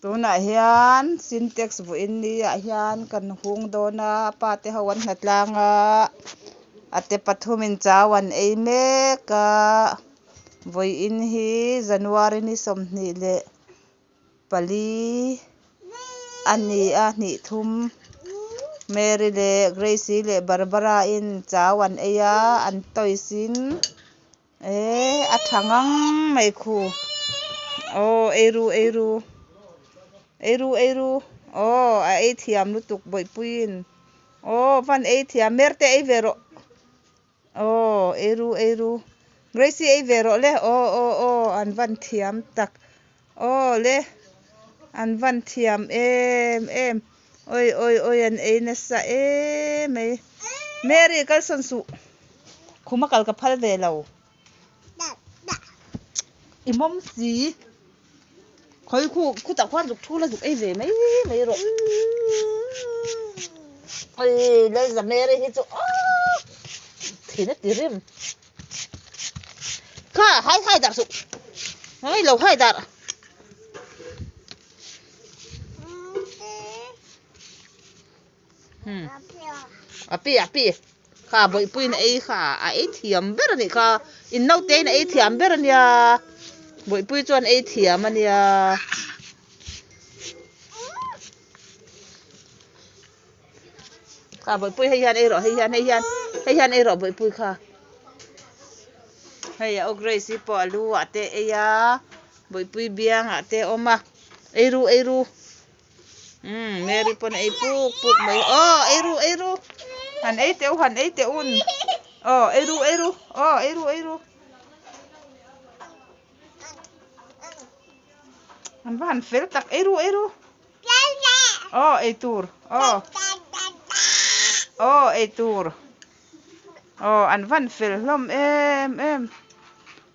tuna hian syntax vo in ni a hian kan hung dona pate hawan hnatlanga ate pathum in chawan ei meka voi in hi January ni somhni le pali ani a ni thum Mary le Gracie le Barbara in chawan eya an toisin a thangang mai khu eiru a ei thiam lutuk boipuin van ei thiam merte ei vero eiru Gracie ei vero le an van thiam tak le an van thiam em oi an ei na sa mai Mary kal son su khuma kal ka phal ve lo imom si khoi khu ta khwan ruk thula ruk ei ve mai ro oi le za Mary hi chu thina tirim ka hai dar su hai lo hai dar api kha boi puin ei kha a ei thiam ber ni kha in no te na ei thiam ber ania boi pui chuan ei thiam ania kha boi pui hei hian ei ro boi pui kha hei o Gracie po alu ate eya boi pui biang ate oma eiru Mary pon ei puk mai eiru han ei te un eiru han van fel tak eiru ei tur ei tur an van fel hlom em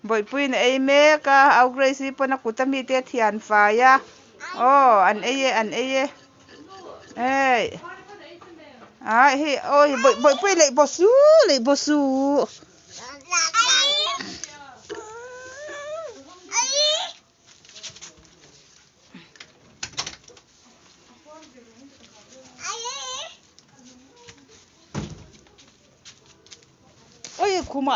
boi puin ei meka au Gracie pona kutami te thian fa ya an ei ei hi oi boi pui le bosu oi khuma